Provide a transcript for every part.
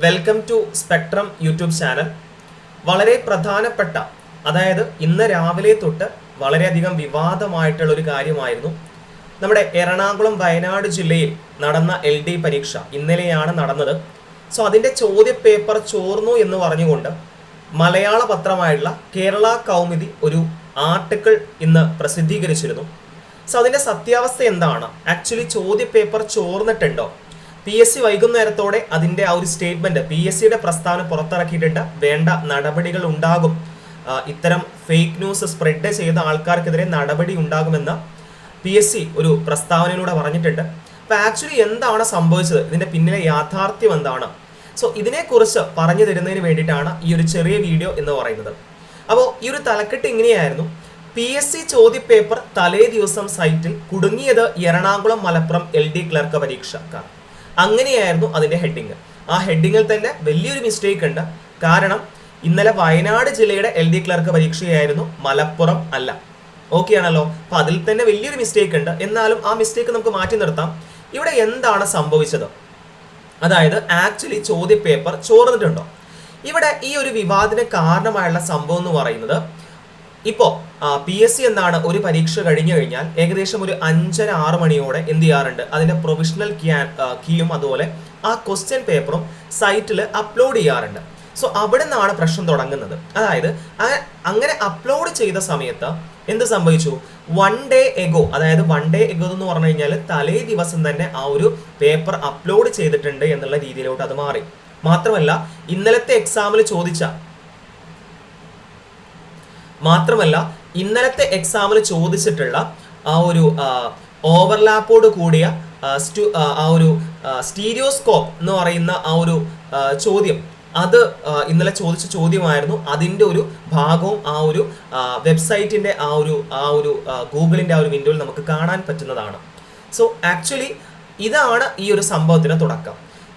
Welcome to spectrum YouTube channel. വളരെ പ്രധാനപ്പെട്ട, അതായത് ഇന്ന് രാവിലെ തൊട്ട് വളരെയധികം വിവാദമായിട്ടുള്ള ഒരു കാര്യമായിരുന്നു. നമ്മുടെ എറണാകുളം വയനാട് ജില്ലയിൽ നടന്ന LD പരീക്ഷ ഇന്നലെയാണ് നടന്നത്. സോ അതിൻ്റെ ചോദ്യപേപ്പർ ചോർന്നു എന്ന് പറഞ്ഞുകൊണ്ട് മലയാള പത്രമായിട്ടുള്ള കേരള കൗമുദി ഒരു ആർട്ടിക്കിൾ ഇന്ന് പ്രസിദ്ധീകരിച്ചിരുന്നു. സോ അതിൻ്റെ സത്യാവസ്ഥ എന്താണ്? ആക്ച്വലി ചോദ്യപേപ്പർ ചോർന്നിട്ടുണ്ടോ? PSC വൈകുന്നേരത്തോടെ അതിൻ്റെ ആ ഒരു സ്റ്റേറ്റ്മെന്റ് PSCയുടെ പ്രസ്താവന പുറത്തിറക്കിയിട്ടുണ്ട്. വേണ്ട നടപടികൾ ഉണ്ടാകും, ഇത്തരം ഫേക്ക് ന്യൂസ് സ്പ്രെഡ് ചെയ്ത ആൾക്കാർക്കെതിരെ നടപടി ഉണ്ടാകുമെന്ന് PSC ഒരു പ്രസ്താവനയിലൂടെ പറഞ്ഞിട്ടുണ്ട്. അപ്പോൾ ആക്ച്വലി എന്താണ് സംഭവിച്ചത്, ഇതിൻ്റെ പിന്നിലെ യാഥാർത്ഥ്യം എന്താണ്? സോ ഇതിനെക്കുറിച്ച് പറഞ്ഞു തരുന്നതിന് വേണ്ടിയിട്ടാണ് ഈ ഒരു ചെറിയ വീഡിയോ എന്ന് പറയുന്നത്. അപ്പോൾ ഈ ഒരു തലക്കെട്ട് ഇങ്ങനെയായിരുന്നു: PSC ചോദ്യപേപ്പർ തലേ ദിവസം സൈറ്റിൽ കുടുങ്ങിയത് എറണാകുളം മലപ്പുറം LD ക്ലർക്ക് പരീക്ഷക്കാർ. അങ്ങനെയായിരുന്നു അതിൻ്റെ ഹെഡിങ്. ആ ഹെഡിങ്ങിൽ തന്നെ വലിയൊരു മിസ്റ്റേക്ക് ഉണ്ട്. കാരണം ഇന്നലെ വയനാട് ജില്ലയുടെ LD ക്ലർക്ക് പരീക്ഷയായിരുന്നു, മലപ്പുറം അല്ല. ഓക്കെ ആണല്ലോ? അപ്പം അതിൽ തന്നെ വലിയൊരു മിസ്റ്റേക്ക് ഉണ്ട്. എന്നാലും ആ മിസ്റ്റേക്ക് നമുക്ക് മാറ്റി നിർത്താം. ഇവിടെ എന്താണ് സംഭവിച്ചത്? അതായത് ആക്ച്വലി ചോദ്യപേപ്പർ ചോർന്നിട്ടുണ്ടോ? ഇവിടെ ഈ ഒരു വിവാദത്തിന് കാരണമായുള്ള സംഭവം എന്ന് പറയുന്നത്, ഇപ്പോൾ PSC എന്താണ്, ഒരു പരീക്ഷ കഴിഞ്ഞു കഴിഞ്ഞാൽ ഏകദേശം ഒരു 5-6 മണിയോടെ എന്ത് ചെയ്യാറുണ്ട്, അതിൻ്റെ പ്രൊവിഷണൽ കീയും അതുപോലെ ആ ക്വസ്റ്റ്യൻ പേപ്പറും സൈറ്റിൽ അപ്ലോഡ് ചെയ്യാറുണ്ട്. സോ അവിടെ നിന്നാണ് പ്രശ്നം തുടങ്ങുന്നത്. അതായത് അങ്ങനെ അപ്ലോഡ് ചെയ്ത സമയത്ത് എന്ത് സംഭവിച്ചു? 1 day ago, അതായത് 1 day ago എന്ന് പറഞ്ഞു കഴിഞ്ഞാൽ തലേ ദിവസം തന്നെ ആ ഒരു പേപ്പർ അപ്ലോഡ് ചെയ്തിട്ടുണ്ട് എന്നുള്ള രീതിയിലോട്ട് അത് മാറി. മാത്രമല്ല ഇന്നലത്തെ എക്സാമിൽ ചോദിച്ചിട്ടുള്ള ആ ഒരു ഓവർലാപ്പോട് കൂടിയ ആ ഒരു സ്റ്റീരിയോസ്കോപ്പ് എന്ന് പറയുന്ന ആ ഒരു ചോദ്യം, അത് ഇന്നലെ ചോദിച്ച ചോദ്യമായിരുന്നു. അതിൻ്റെ ഒരു ഭാഗവും ആ ഒരു വെബ്സൈറ്റിൻ്റെ ആ ഒരു ഗൂഗിളിൻ്റെ ആ ഒരു വിൻഡോയിൽ നമുക്ക് കാണാൻ പറ്റുന്നതാണ്. സോ ആക്ച്വലി ഇതാണ് ഈ ഒരു സംഭവത്തിന് തുടക്കം.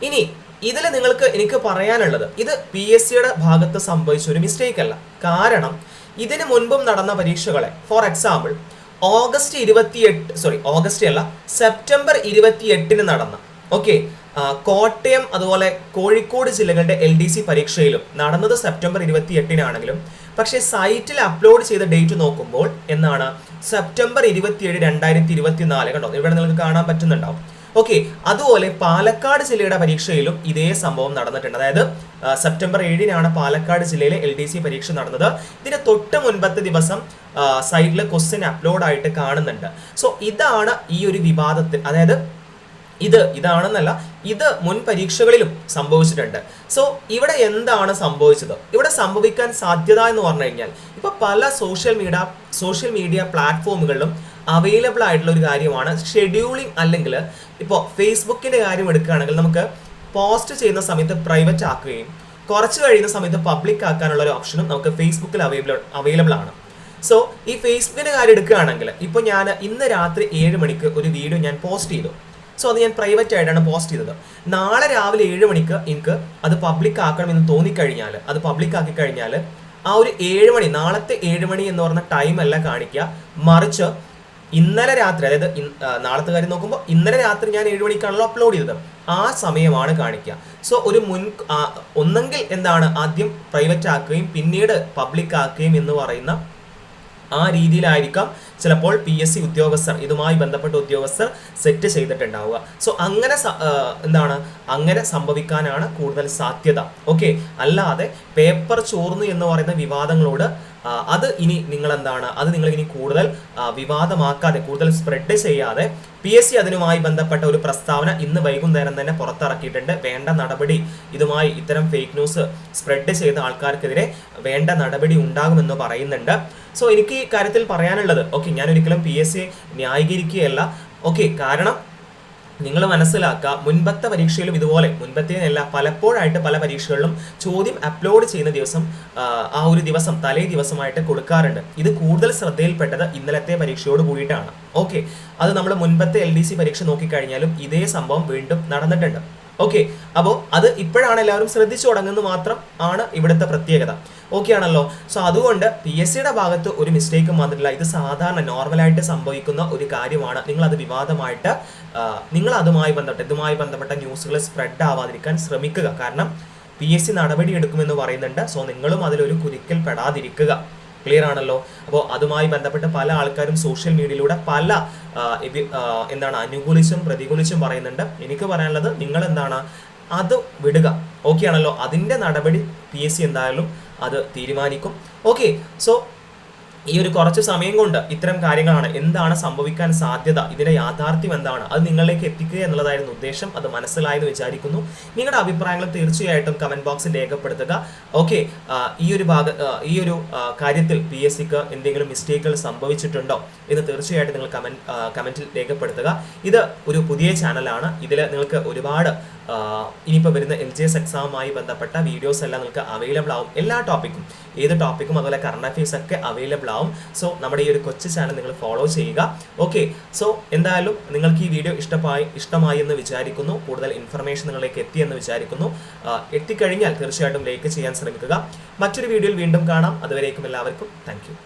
ഇനി ഇതിൽ എനിക്ക് പറയാനുള്ളത്, ഇത് PSCയുടെ ഭാഗത്ത് സംഭവിച്ച ഒരു മിസ്റ്റേക്ക് അല്ല. കാരണം ഇതിന് മുൻപും നടന്ന പരീക്ഷകളെ, ഫോർ എക്സാമ്പിൾ സെപ്റ്റംബർ 28 നടന്ന കോട്ടയം അതുപോലെ കോഴിക്കോട് ജില്ലകളുടെ LDC പരീക്ഷയിലും നടന്നത് സെപ്റ്റംബർ 28 പക്ഷേ സൈറ്റിൽ അപ്ലോഡ് ചെയ്ത ഡേറ്റ് നോക്കുമ്പോൾ എന്നാണ് സെപ്റ്റംബർ 27, 2024. കണ്ടോ, ഇവിടെ നിങ്ങൾക്ക് കാണാൻ പറ്റുന്നുണ്ടാവും. അതുപോലെ പാലക്കാട് ജില്ലയുടെ പരീക്ഷയിലും ഇതേ സംഭവം നടന്നിട്ടുണ്ട്. അതായത് സെപ്റ്റംബർ 7 പാലക്കാട് ജില്ലയിലെ LDC പരീക്ഷ നടന്നത്. ഇതിന് തൊട്ട് മുൻപത്തെ ദിവസം സൈറ്റിൽ ക്വസ്റ്റ്യൻ അപ്ലോഡ് ആയിട്ട് കാണുന്നുണ്ട്. സോ ഇതാണ് ഈ ഒരു വിവാദത്തിൽ, അതായത് ഇത് മുൻ പരീക്ഷകളിലും സംഭവിച്ചിട്ടുണ്ട്. സോ ഇവിടെ എന്താണ് സംഭവിച്ചത്? ഇവിടെ സംഭവിക്കാൻ സാധ്യത എന്ന് പറഞ്ഞു കഴിഞ്ഞാൽ, ഇപ്പൊ പല സോഷ്യൽ മീഡിയ പ്ലാറ്റ്ഫോമുകളിലും അവൈലബിൾ ആയിട്ടുള്ള ഒരു കാര്യമാണ് ഷെഡ്യൂളിംഗ്. അല്ലെങ്കിൽ ഇപ്പോൾ ഫേസ്ബുക്കിന്റെ കാര്യം എടുക്കുകയാണെങ്കിൽ, നമുക്ക് പോസ്റ്റ് ചെയ്യുന്ന സമയത്ത് പ്രൈവറ്റ് ആക്കുകയും കുറച്ച് കഴിയുന്ന സമയത്ത് പബ്ലിക് ആക്കാനുള്ള ഒരു ഓപ്ഷനും നമുക്ക് ഫേസ്ബുക്കിൽ അവൈലബിൾ ആണ്. സോ ഈ ഫേസ്ബുക്കിന്റെ കാര്യം എടുക്കുകയാണെങ്കിൽ, ഇപ്പോൾ ഞാൻ ഇന്ന് രാത്രി 7 മണിക്ക് ഒരു വീഡിയോ ഞാൻ പോസ്റ്റ് ചെയ്തു. സോ അത് ഞാൻ പ്രൈവറ്റ് ആയിട്ടാണ് പോസ്റ്റ് ചെയ്തത്. നാളെ രാവിലെ 7 മണിക്ക് എനിക്ക് അത് പബ്ലിക് ആക്കണമെന്ന് തോന്നിക്കഴിഞ്ഞാൽ, അത് പബ്ലിക് ആക്കി കഴിഞ്ഞാൽ ആ ഒരു 7 മണി, നാളത്തെ 7 മണി എന്ന് പറഞ്ഞ ടൈം അല്ല കാണിക്കുക, മറിച്ച് ഇന്നലെ രാത്രി, അതായത് നാളത്തെ കാര്യം നോക്കുമ്പോൾ ഇന്നലെ രാത്രി ഞാൻ 7 മണിക്കാണല്ലോ അപ്ലോഡ് ചെയ്തത്, ആ സമയമാണ് കാണിക്കുക. സോ ഒരു ഒന്നെങ്കിൽ എന്താണ്, ആദ്യം പ്രൈവറ്റ് ആക്കുകയും പിന്നീട് പബ്ലിക് ആക്കുകയും എന്ന് പറയുന്ന ആ രീതിയിലായിരിക്കാം ചിലപ്പോൾ PSC ഉദ്യോഗസ്ഥർ, ഇതുമായി ബന്ധപ്പെട്ട ഉദ്യോഗസ്ഥർ സെറ്റ് ചെയ്തിട്ടുണ്ടാവുക. സോ അങ്ങനെ സംഭവിക്കാനാണ് കൂടുതൽ സാധ്യത. അല്ലാതെ പേപ്പർ ചോർന്നു എന്ന് പറയുന്ന വിവാദങ്ങളോട് അത് നിങ്ങൾ ഇനി കൂടുതൽ വിവാദമാക്കാതെ, കൂടുതൽ സ്പ്രെഡ് ചെയ്യാതെ, PSC അതിനുമായി ബന്ധപ്പെട്ട ഒരു പ്രസ്താവന ഇന്ന് വൈകുന്നേരം തന്നെ പുറത്തിറക്കിയിട്ടുണ്ട്. വേണ്ട നടപടി, ഇത്തരം ഫേക്ക് ന്യൂസ് സ്പ്രെഡ് ചെയ്ത ആൾക്കാർക്കെതിരെ വേണ്ട നടപടി ഉണ്ടാകുമെന്ന് പറയുന്നുണ്ട്. സോ എനിക്ക് ഈ കാര്യത്തിൽ പറയാനുള്ളത്, ഞാൻ ഒരിക്കലും PSC ന്യായീകരിക്കുകയല്ല. കാരണം നിങ്ങൾ മനസ്സിലാക്കുക, മുൻപത്തെ പരീക്ഷയിലും ഇതുപോലെ, പലപ്പോഴായിട്ട് പല പരീക്ഷകളിലും ചോദ്യം അപ്ലോഡ് ചെയ്യുന്ന ദിവസം ആ ഒരു ദിവസം തലേ ദിവസമായിട്ട് കൊടുക്കാറുണ്ട്. ഇത് കൂടുതൽ ശ്രദ്ധയിൽപ്പെട്ടത് ഇന്നലത്തെ പരീക്ഷയോട് കൂടിയിട്ടാണ്. അത് നമ്മൾ മുൻപത്തെ LDC പരീക്ഷ നോക്കിക്കഴിഞ്ഞാലും ഇതേ സംഭവം വീണ്ടും നടന്നിട്ടുണ്ട്. അപ്പോൾ അത് ഇപ്പോഴാണ് എല്ലാവരും ശ്രദ്ധിച്ചു തുടങ്ങുന്നത് മാത്രം ആണ് ഇവിടുത്തെ പ്രത്യേകത. ആണല്ലോ? സോ അതുകൊണ്ട് PSCയുടെ ഭാഗത്ത് ഒരു മിസ്റ്റേക്കും വന്നിട്ടില്ല. ഇത് സാധാരണ നോർമലായിട്ട് സംഭവിക്കുന്ന ഒരു കാര്യമാണ്. നിങ്ങളത് വിവാദമായിട്ട് ഇതുമായി ബന്ധപ്പെട്ട ന്യൂസുകൾ സ്പ്രെഡ് ആവാതിരിക്കാൻ ശ്രമിക്കുക. കാരണം PSC നടപടി എടുക്കുമെന്ന് പറയുന്നുണ്ട്. സോ നിങ്ങളും അതിലൊരു കുരുക്കിൽ പെടാതിരിക്കുക. ക്ലിയർ ആണല്ലോ. അപ്പോൾ അതുമായി ബന്ധപ്പെട്ട് പല ആൾക്കാരും സോഷ്യൽ മീഡിയയിലൂടെ പല അനുകൂലിച്ചും പ്രതികൂലിച്ചും പറയുന്നുണ്ട്. എനിക്ക് പറയാനുള്ളത് നിങ്ങൾ അത് വിടുക. ഓക്കെ ആണല്ലോ. അതിൻ്റെ നടപടി PSC എന്തായാലും അത് തീരുമാനിക്കും. ഓക്കെ, സോ ഈ ഒരു കുറച്ച് സമയം കൊണ്ട് ഇത്തരം കാര്യങ്ങളാണ്, എന്താണ് സംഭവിക്കാൻ സാധ്യത, ഇതിന്റെ യാഥാർത്ഥ്യം എന്താണ്, അത് നിങ്ങളിലേക്ക് എത്തിക്കുക എന്നുള്ളതായിരുന്നു ഉദ്ദേശം. അത് മനസ്സിലായെന്ന് വിചാരിക്കുന്നു. നിങ്ങളുടെ അഭിപ്രായങ്ങൾ തീർച്ചയായിട്ടും കമന്റ് ബോക്സിൽ രേഖപ്പെടുത്തുക. ഓക്കെ, ഈ ഒരു കാര്യത്തിൽ PSCക്ക് എന്തെങ്കിലും മിസ്റ്റേക്കുകൾ സംഭവിച്ചിട്ടുണ്ടോ എന്ന് തീർച്ചയായിട്ടും നിങ്ങൾ കമന്റിൽ രേഖപ്പെടുത്തുക. ഇത് ഒരു പുതിയ ചാനലാണ്. ഇതിൽ നിങ്ങൾക്ക് ഒരുപാട് ഇനിയിപ്പോൾ വരുന്ന LGS എക്സാമുമായി ബന്ധപ്പെട്ട വീഡിയോസ് എല്ലാം നിങ്ങൾക്ക് അവൈലബിൾ ആവും. എല്ലാ ടോപ്പിക്കും, ഏത് ടോപ്പിക്കും അതുപോലെ കറണ്ട് അഫയേഴ്സ് ഒക്കെ അവൈലബിൾ ആവും. സോ നമ്മുടെ ഈ ഒരു കൊച്ചു ചാനൽ നിങ്ങൾ ഫോളോ ചെയ്യുക. ഓക്കെ, സോ എന്തായാലും നിങ്ങൾക്ക് ഈ വീഡിയോ ഇഷ്ടമായി എന്ന് വിചാരിക്കുന്നു. കൂടുതൽ ഇൻഫർമേഷൻ നിങ്ങളിലേക്ക് എത്തിയെന്ന് വിചാരിക്കുന്നു. എത്തിക്കഴിഞ്ഞാൽ തീർച്ചയായിട്ടും ലൈക്ക് ചെയ്യാൻ ശ്രമിക്കുക. മറ്റൊരു വീഡിയോയിൽ വീണ്ടും കാണാം. അതുവരേക്കും എല്ലാവർക്കും താങ്ക് യു.